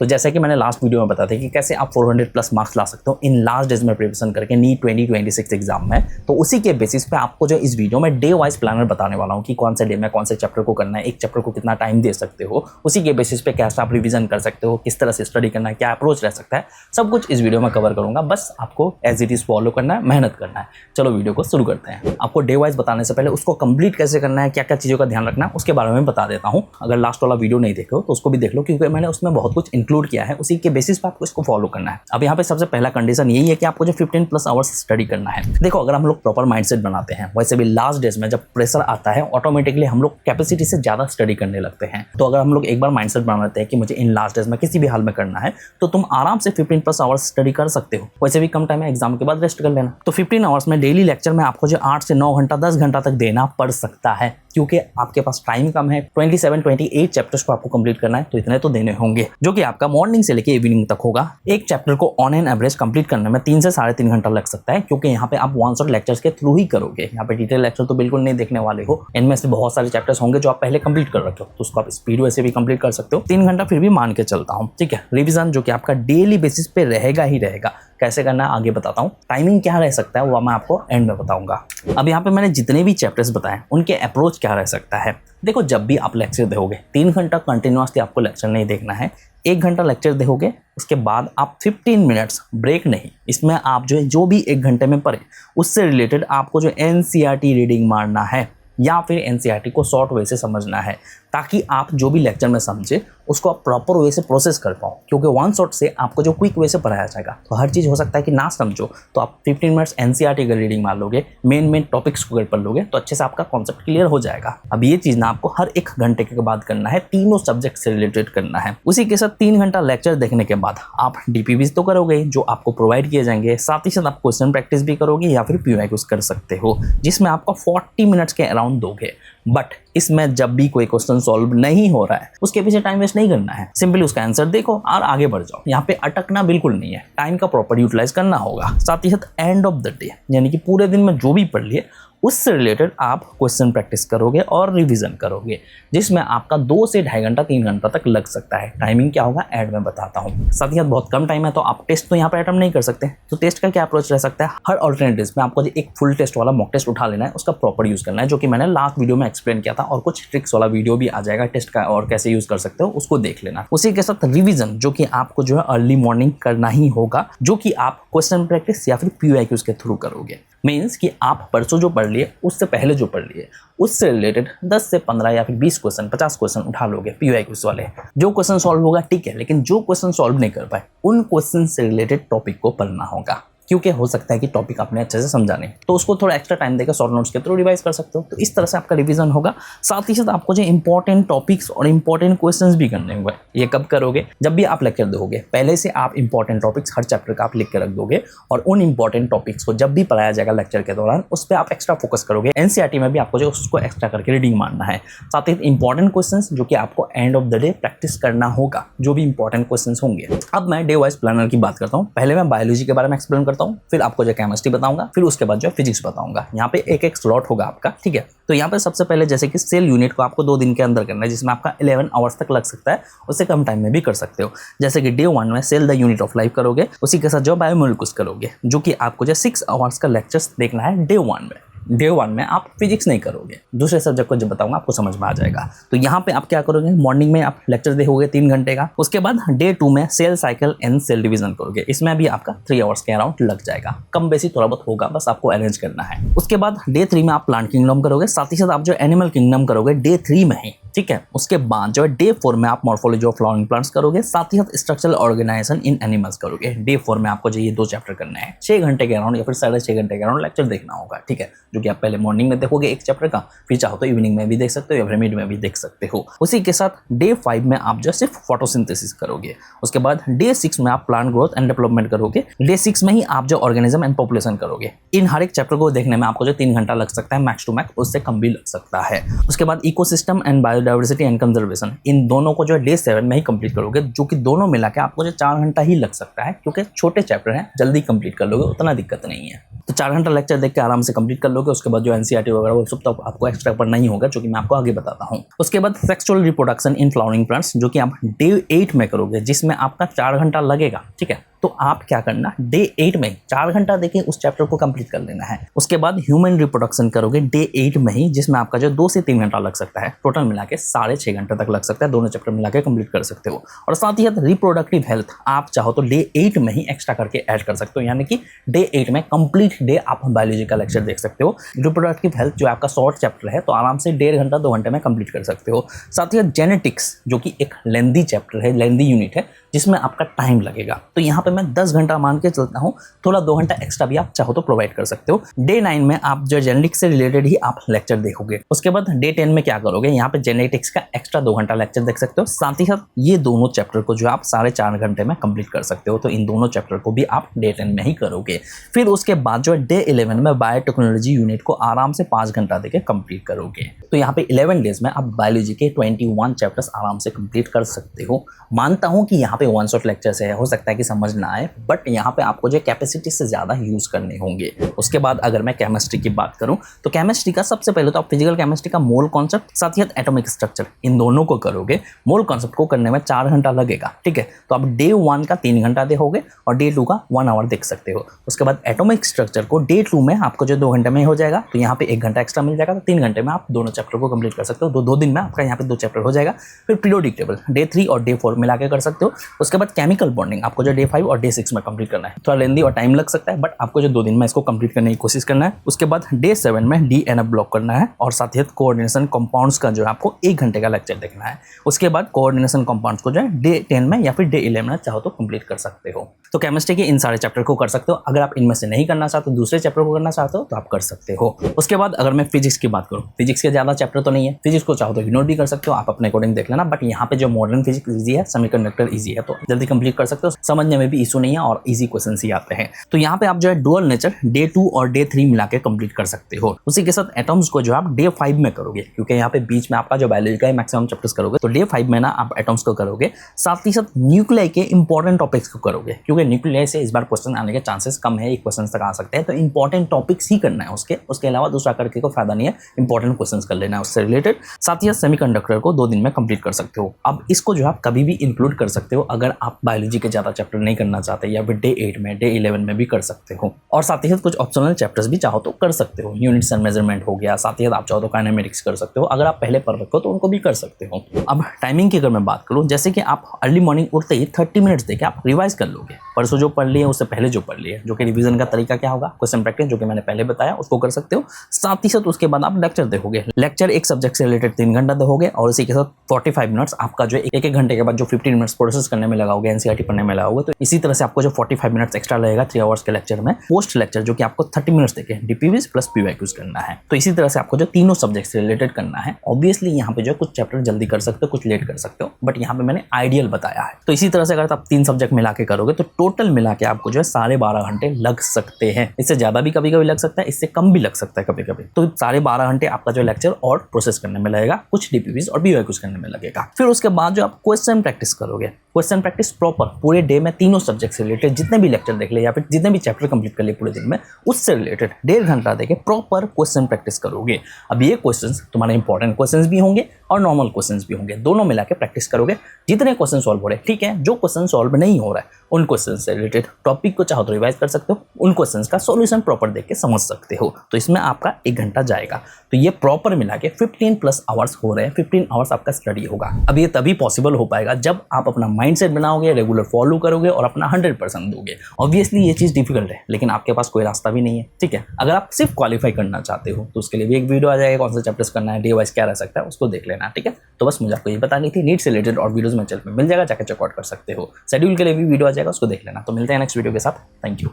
तो जैसे कि मैंने लास्ट वीडियो में बताया था कि कैसे आप 400 प्लस मार्क्स ला सकते हो इन लास्ट डेज में प्रिपरेशन करके नीट 2026 एग्जाम में, तो उसी के बेसिस पे आपको जो इस वीडियो में डे वाइज प्लानर बताने वाला हूँ कि कौन से डे में कौन से चैप्टर को करना है, एक चैप्टर को कितना टाइम दे सकते हो, उसी के बेसिस पे कैसे आप रिविजन कर सकते हो, किस तरह से स्टडी करना है, क्या अप्रोच रह सकता है, सब कुछ इस वीडियो में कवर करूंगा। बस आपको एज इट इज फॉलो करना है, मेहनत करना है। चलो वीडियो को शुरू करते हैं। आपको डे वाइज बताने से पहले उसको कंप्लीट कैसे करना है, क्या क्या चीज़ों का ध्यान रखना है, उसके बारे में बता देता हूँ। अगर लास्ट वाला वीडियो नहीं देखो तो उसको भी देख लो, क्योंकि मैंने उसमें बहुत कुछ इंक्लूड किया है, उसी के बेसिस पे आपको इसको फॉलो करना है। अब यहाँ पे सबसे पहला कंडीशन यही है कि आपको जो 15 प्लस आवर्स स्टडी करना है। देखो, अगर हम लोग प्रॉपर माइंडसेट बनाते हैं, वैसे भी लास्ट डेज में जब प्रेशर आता है ऑटोमेटिकली हम लोग कैपेसिटी से ज़्यादा स्टडी करने लगते हैं। तो अगर हम लोग एक बार माइंडसेट बना लेते हैं कि मुझे इन लास्ट डेज में किसी भी हाल में करना है, तो तुम आराम से 15 प्लस आवर्स स्टडी कर सकते हो। वैसे भी कम टाइम है, एग्जाम के बाद रेस्ट कर लेना। तो 15 आवर्स में डेली लेक्चर में आपको जो 8 से 9 घंटा 10 घंटा तक देना पड़ सकता है, क्योंकि आपके पास टाइम कम है। 27-28 चैप्टर्स को आपको कंप्लीट करना है, तो इतने तो देने होंगे, जो कि आपका मॉर्निंग से लेकर इवनिंग तक होगा। एक चैप्टर को ऑन एन एवरेज कंप्लीट करने में 3 से 3.5 घंटा लग सकता है, क्योंकि यहाँ पे आप वन शॉट लेक्चर्स के थ्रू ही करोगे। यहाँ पे डिटेल लेक्चर तो बिल्कुल नहीं देखने वाले हो। इनमें से बहुत सारे चैप्टर्स होंगे जो आप पहले कंप्लीट कर रखे हो, तो उसको आप स्पीड वैसे भी कंप्लीट कर सकते हो। 3 घंटा फिर भी मान के चलता हूँ, ठीक है। रिविजन जो कि आपका डेली बेसिस पे रहेगा ही रहेगा, कैसे करना है आगे बताता हूँ। टाइमिंग क्या रह सकता है वो मैं आपको एंड में बताऊंगा। अब यहाँ पे मैंने जितने भी चैप्टर्स बताए उनके अप्रोच क्या रह सकता है। देखो, जब भी आप लेक्चर दोगे 3 घंटा कंटिन्यूसली आपको लेक्चर नहीं देखना है। 1 घंटा लेक्चर दोगे, उसके बाद आप 15 मिनट्स ब्रेक नहीं, इसमें आप जो भी 1 घंटे में पढ़े उससे रिलेटेड आपको जो एनसीईआरटी रीडिंग मारना है, या फिर एनसीईआरटी को शॉर्ट वे से समझना है, ताकि आप जो भी लेक्चर में समझे उसको आप प्रॉपर वे से प्रोसेस कर पाओ। क्योंकि वन शॉट से आपको जो क्विक वे से पढ़ाया जाएगा, तो हर चीज़ हो सकता है कि ना समझो, तो आप 15 मिनट्स एनसीईआरटी का रीडिंग मार लोगे, मेन टॉपिक्स को पढ़ लोगे, तो अच्छे से आपका कॉन्सेप्ट क्लियर हो जाएगा। अब ये चीज़ ना आपको हर 1 घंटे के बाद करना है, तीनों सब्जेक्ट से रिलेटेड करना है। उसी के साथ 3 घंटा लेक्चर देखने के बाद आप डीपीवीज तो करोगे जो आपको प्रोवाइड किए जाएंगे, साथ ही साथ आप क्वेश्चन प्रैक्टिस भी करोगे या फिर पीवाईक्यूज कर सकते हो, जिसमें आपका 40 मिनट्स के अराउंड दोगे। बट इसमें जब भी कोई क्वेश्चन सॉल्व नहीं हो रहा है, उसके पीछे टाइम वेस्ट नहीं करना है, सिंपली उसका आंसर देखो और आगे बढ़ जाओ। यहाँ पे अटकना बिल्कुल नहीं है, टाइम का प्रॉपर यूटिलाइज करना होगा। साथ ही साथ एंड ऑफ द डे, यानी कि पूरे दिन में जो भी पढ़ लिए उससे रिलेटेड आप क्वेश्चन प्रैक्टिस करोगे और रिवीजन करोगे, जिसमें आपका 2 से 2.5 घंटा 3 घंटा तक लग सकता है। टाइमिंग क्या होगा एड में बताता हूँ। साथ ही साथ बहुत कम टाइम है, तो आप टेस्ट तो यहाँ पर अटेम्प्ट नहीं कर सकते। तो टेस्ट का क्या अप्रोच रह सकता है, हर ऑल्टरनेटिव्स में आपको एक फुल टेस्ट वाला मॉक टेस्ट उठा लेना है, उसका प्रॉपर यूज करना है, जो कि मैंने लास्ट वीडियो में एक्सप्लेन किया था, और कुछ ट्रिक्स वाला वीडियो भी आ जाएगा टेस्ट का और कैसे यूज कर सकते हो, उसको देख लेना। उसी के साथ रिविजन, जो कि आपको जो है अर्ली मॉर्निंग करना ही होगा, जो कि आप क्वेश्चन प्रैक्टिस या फिर पीवाईक्यूज के थ्रू करोगे। मीन्स कि आप परसों जो पढ़ लिए उससे पहले जो पढ़ लिए उससे रिलेटेड 10 से 15 या फिर 20 क्वेश्चन 50 क्वेश्चन उठा लोगे पीवाईक्यूज वाले। जो क्वेश्चन सॉल्व होगा ठीक है, लेकिन जो क्वेश्चन सॉल्व नहीं कर पाए उन क्वेश्चन से रिलेटेड टॉपिक को पढ़ना होगा, क्योंकि हो सकता है कि टॉपिक आपने अच्छे से समझा नहीं, तो उसको थोड़ा एक्स्ट्रा टाइम देकर शॉर्ट नोट्स के थ्रू रिवाइज कर सकते हो। तो इस तरह से आपका रिवीजन होगा। साथ ही साथ आपको जो इंपॉर्टेंट टॉपिक्स और इंपॉर्टेंट क्वेश्चंस भी करने होंगे। ये कब करोगे, जब भी आप लेक्चर दोगे पहले से आप इंपॉर्टेंट टॉपिक्स हर चैप्टर का आप लिख के रख दोगे, और उन इंपॉर्टेंट टॉपिक्स को जब भी पढ़ाया जाएगा लेक्चर के दौरान उस पर आप एक्स्ट्रा फोकस करोगे। एनसीईआरटी में भी आपको जो उसको एक्स्ट्रा करके रीडिंग मारना है। साथ ही इंपॉर्टेंट क्वेश्चंस जो कि आपको end of the day practice करना होगा, जो भी इंपॉर्टेंट क्वेश्चंस होंगे। अब मैं डे वाइज प्लानर की बात करता हूँ। पहले मैं बायोलॉजी के बारे में एक्सप्लेन करता हूँ, फिर आपको केमिस्ट्री बताऊंगा, फिर उसके बाद जो फिजिक्स बताऊंगा। यहाँ पे एक स्लॉट होगा आपका, ठीक है। तो यहाँ पे सबसे पहले जैसे कि सेल यूनिट को आपको 2 दिन के अंदर करना है, जिसमें आपका 11 आवर्स तक लग सकता है, उससे कम टाइम में भी कर सकते हो। जैसे कि डे 1 में cell the unit of life करोगे, उसी के साथ जो बायोमोलिक्यूल्स करोगे, जो कि आपको जो 6 आवर्स का लेक्चर्स देखना है डे 1 में। डे 1 में आप फिजिक्स नहीं करोगे, दूसरे सब्जेक्ट को जब बताऊंगा आपको समझ में आ जाएगा। तो यहाँ पे आप क्या करोगे, मॉर्निंग में आप लेक्चर देखोगे 3 घंटे का, उसके बाद डे 2 में cell cycle and cell division करोगे, इसमें भी आपका 3 आवर्स के अराउंड लग जाएगा। कम बेसी थोड़ा बहुत होगा, बस आपको अरेंज करना है। उसके बाद डे 3 में आप प्लांट किंगडम करोगे, साथ ही साथ आप जो एनिमल किंगडम करोगे डे 3 में ही, ठीक है। उसके बाद जो है डे 4 में आप मॉर्फोलॉजी ऑफ फ्लावरिंग प्लांट्स करोगे, साथ ही साथ स्ट्रक्चरल ऑर्गेनाइजेशन इन एनिमल्स करोगे। डे 4 में आपको जो ये 2 चैप्टर करने हैं, 6 घंटे के अराउंड या फिर 6.5 घंटे के अराउंड लेक्चर देखना होगा, ठीक है, जो कि आप पहले मॉर्निंग में देखोगे एक चैप्टर का, फिर चाहो तो इवनिंग में भी देख सकते हो या फिर मिड में भी देख सकते हो। उसी के साथ डे 5 में आप जो सिर्फ फोटोसिंथेसिस करोगे। उसके बाद डे 6 में आप प्लांट ग्रोथ एंड डेवलपमेंट करोगे। डे 6 में ही आप जो ऑर्गेनिज्म एंड पॉपुलेशन करोगे। इन हर एक चैप्टर को देखने में आपको जो 3 घंटा लग सकता है मैक्स टू मैक्स, उससे कम भी लग सकता है। उसके बाद ecosystem and biodiversity and conservation, इन दोनों को जो डे 7 में ही कंप्लीट करोगे, जो कि दोनों मिला के आपको जो 4 घंटा ही लग सकता है, क्योंकि छोटे चैप्टर हैं, जल्दी कंप्लीट कर लोगे, उतना दिक्कत नहीं है। तो 4 घंटा लेक्चर देख के आराम से कंप्लीट कर लोगे। उसके बाद जो एनसीईआरटी वगैरह वो सब तो आपको एक्स्ट्रा पढ़ना ही होगा, जो कि मैं आपको आगे बताता हूँ। उसके बाद sexual reproduction in flowering plants, जो कि आप डे 8 में करोगे, जिसमें आपका 4 घंटा लगेगा। ठीक है, तो आप क्या करना, डे 8 में 4 घंटा देके उस चैप्टर को कंप्लीट कर लेना है। उसके बाद ह्यूमन रिप्रोडक्शन करोगे डे 8 में ही, जिसमें आपका जो 2 से 3 घंटा लग सकता है, टोटल मिला के 6.5 घंटे तक लग सकता है, दोनों चैप्टर मिला के कंप्लीट कर सकते हो। और साथ ही साथ रिप्रोडक्टिव हेल्थ आप चाहो तो डे 8 में ही एक्स्ट्रा करके ऐड कर सकते हो, यानी कि डे 8 में कंप्लीट डे आप बायोलॉजी का लेक्चर देख सकते हो। रिप्रोडक्टिव हेल्थ जो आपका शॉर्ट चैप्टर है, तो आराम से 1.5 घंटा 2 घंटे में कंप्लीट कर सकते हो। साथ ही साथ जेनेटिक्स, जो कि एक लेंदी चैप्टर है, लेंदी यूनिट है, जिसमें आपका टाइम लगेगा। तो यहाँ पे मैं 10 घंटा मान के चलता हूँ, थोड़ा 2 घंटा एक्स्ट्रा भी आप चाहो तो प्रोवाइड कर सकते हो। डे 9 में आप जो जेनेटिक्स से रिलेटेड ही आप लेक्चर देखोगे। उसके बाद डे 10 में क्या करोगे, यहाँ पे जेनेटिक्स का एक्स्ट्रा 2 घंटा लेक्चर देख सकते हो। साथ ही साथ ये दोनों चैप्टर को जो आप 4.5 घंटे में कंप्लीट कर सकते हो। तो इन दोनों चैप्टर को भी आप डे 10 में ही करोगे। फिर उसके बाद जो है डे 11 में बायोटेक्नोलॉजी यूनिट को आराम से 5 घंटा देके कंप्लीट करोगे। तो यहाँ पे 11 डेज में आप बायोलॉजी के 21 चैप्टर्स आराम से कंप्लीट कर सकते हो। मानता हूँ कि यहाँ पे 1 शॉट लेक्चर है, हो सकता है कि समझ ना आए, बट यहाँ पे आपको जो कैपेसिटी से ज़्यादा यूज़ करने होंगे। उसके बाद अगर मैं केमिस्ट्री की बात करूँ, तो केमिस्ट्री का सबसे पहले तो आप फिजिकल केमिस्ट्री का मोल कॉन्सेप्ट, साथ ही साथ एटॉमिक स्ट्रक्चर, इन दोनों को करोगे। मोल कॉन्सेप्ट को करने में 4 घंटा लगेगा। ठीक है, तो आप डे 1 का 3 घंटा देखोगे और डे 2 का 1 आवर देख सकते हो। उसके बाद एटॉमिक स्ट्रक्चर को डे 2 में आपको जो 2 घंटे में हो जाएगा, तो यहाँ पे 1 घंटा एक्स्ट्रा मिल जाएगा। तो 3 घंटे में आप दोनों चैप्टर को कंप्लीट कर सकते हो। 2 दिन में आपका यहाँ पे 2 चैप्टर हो जाएगा। फिर पीरियोडिक टेबल डे 3 और डे 4 मिला के कर सकते हो। उसके बाद केमिकल बॉन्डिंग आपको जो डे 5 और डे 6 में कंप्लीट करना है। थोड़ा लेंदी और टाइम लग सकता है, बट आपको जो 2 दिन में इसको कंप्लीट करने की कोशिश करना है। उसके बाद डे 7 में डीएनए ब्लॉक करना है और साथ ही कोऑर्डिनेशन कंपाउंड्स का जो है आपको 1 घंटे का लेक्चर देखना है। उसके बाद कोऑर्डिनेशन कंपाउंड्स को जो है डे 10 में या फिर डे 11 में चाहो तो कंप्लीट कर सकते हो। तो केमिस्ट्री के इन सारे चैप्टर को कर सकते हो। अगर आप इनमें से नहीं करना चाहते, दूसरे चैप्टर को करना चाहते हो, तो आप कर सकते हो। उसके बाद अगर मैं फिजिक्स की बात करूँ, फिजिक्स के ज़्यादा चैप्टर तो नहीं है। फिजिक्स को चाहो तो इग्नोर भी कर सकते हो, आप अपने अकॉर्डिंग देख लेना। बट यहाँ पे जो मॉडर्न फिजिक्स ईजी है, सेमीकंडक्टर ईजी है, तो जल्दी कंप्लीट कर सकते हो। समझने में भी इशू नहीं है और ईजी क्वेश्चन ही आते हैं। तो यहाँ पे आप जो है डुअल नेचर डे 2 और डे 3 मिला के कंप्लीट कर सकते हो। उसी के साथ एटम्स को जो आप डे 5 में करोगे, क्योंकि यहाँ पे बीच में आपका जो बायोलॉजी का मैक्सिमम चैप्टर्स करोगे, तो डे 5 में ना आप एटम्स को करोगे। साथ ही साथ न्यूक्लियाई के इंपॉर्टेंट टॉपिक्स को करोगे, क्योंकि न्यूक्लियाई से इस बार क्वेश्चन आने के चांसेस कम है, 1 क्वेश्चन तक आ सकते हैं। तो इंपॉर्टेंट टॉपिक्स ही करना है उसके अलावा दूसरा करके को फायदा नहीं है। इंपॉर्टेंट क्वेश्चन कर लेना है उससे रिलेटेड। साथ ही साथ सेमीकंडक्टर को 2 दिन में कंप्लीट कर सकते हो। अब इसको जो आप कभी भी इंक्लूड कर सकते हो, अगर आप बायोलॉजी के ज़्यादा चैप्टर नहीं करना चाहते, या फिर डे 8 में, डे 11 में भी कर सकते हो। और साथ ही साथ कुछ ऑप्शनल चैप्टर्स भी चाहो तो कर सकते हो। यूनिट्स एंड मेजरमेंट हो गया, साथ ही साथ आप चाहो तो काइनेमेटिक्स कर सकते हो। अगर आप पहले पढ़ रखो तो उनको भी कर सकते हो। अब टाइमिंग की अगर मैं बात करूँ, जैसे कि आप अर्ली मॉर्निंग उठते ही 30 मिनट्स देके आप रिवाइज कर लोगे। परसों जो पढ़ लिए उससे पहले जो पढ़ लिए, जो कि रिवीजन का तरीका क्या होगा, क्वेश्चन प्रैक्टिस जो कि मैंने पहले बताया, उसको कर सकते हो। साथ ही साथ उसके बाद आप लेक्चर देखोगे। लेक्चर एक सब्जेक्ट से रिलेटेड 3 घंटा देखोगे और इसी के साथ 45 मिनट्स आपका जो एक घंटे के बाद जो 15 मिनट्स प्रोसेस करने में लगाओगे, एनसीईआरटी पढ़ने में लगाओगे। तो इसी तरह से आपको जो 45 मिनट्स एक्स्ट्रा लगेगा 3 आवर्स के लेक्चर में। पोस्ट लेक्चर जो कि आपको 30 मिनट्स देके डीपीवीज प्लस पीवाईक्यूज करना है। तो इसी तरह से आपको जो तीनों सब्जेक्ट से रिलेटेड करना है। ऑब्वियसली यहाँ पे जो कुछ चैप्टर जल्दी कर सकते हो, कुछ लेट कर सकते हो, बट यहाँ पे मैंने आइडियल बताया है। तो इसी तरह से अगर आप 3 सब्जेक्ट मिला के करोगे, तो टोटल मिला के आपको जो है 12.5 घंटे लग सकते हैं। इससे ज़्यादा भी कभी कभी लग सकता है, इससे कम भी लग सकता है कभी कभी। तो 12.5 घंटे आपका जो लेक्चर और प्रोसेस करने में लगेगा, कुछ डीपीवीज और पीवाईक्यूज करने में लगेगा। फिर उसके बाद जो आप क्वेश्चन प्रैक्टिस करोगे, क्वेश्चन प्रैक्टिस प्रॉपर पूरे डे में तीनों सब्जेक्ट से रिलेटेड जितने भी लेक्चर देख ले या फिर जितने भी चैप्टर कंप्लीट कर ले पूरे दिन में, उससे रिलेटेड 1.5 घंटा देके प्रॉपर क्वेश्चन प्रैक्टिस करोगे। अब ये क्वेश्चंस तुम्हारे इंपॉर्टेंट क्वेश्चंस भी होंगे और नॉर्मल क्वेश्चंस भी होंगे, दोनों मिला के प्रैक्टिस करोगे। जितने क्वेश्चन सॉल्व हो रहे हैं, ठीक है, जो क्वेश्चन सॉल्व नहीं हो रहा है उन क्वेश्चन से रिलेटेड टॉपिक को चाहो तो रिवाइज कर सकते हो, उन क्वेश्चंस का सॉल्यूशन प्रॉपर देख के समझ सकते हो। तो इसमें आपका 1 घंटा जाएगा। तो ये प्रॉपर मिला के 15+ आवर्स हो रहे हैं। 15 आवर्स आपका स्टडी होगा। अब ये तभी पॉसिबल हो पाएगा जब आप अपना माइंडसेट बनाओगे, रेगुलर फॉलो करोगे और अपना 100% दोगे। ऑब्वियसली ये चीज़ डिफिकल्ट है, लेकिन आपके पास कोई रास्ता भी नहीं है। ठीक है, अगर आप सिर्फ क्वालिफाई करना चाहते हो तो उसके लिए भी एक वीडियो आ जाएगा, कौन सा चैप्टर्स करना है, डे वाइज क्या रह सकता है, उसको देख लेना। ठीक है, तो बस मुझे आपको ये बतानी थी। नीट से रिलेटेड और वीडियोस में चैनल में मिल जाएगा, जाकर चेकआउट कर सकते हो। शेड्यूल के लिए भी वीडियो आ जाएगा, उसको देख लेना। तो मिलते हैं नेक्स्ट वीडियो के साथ। Thank you.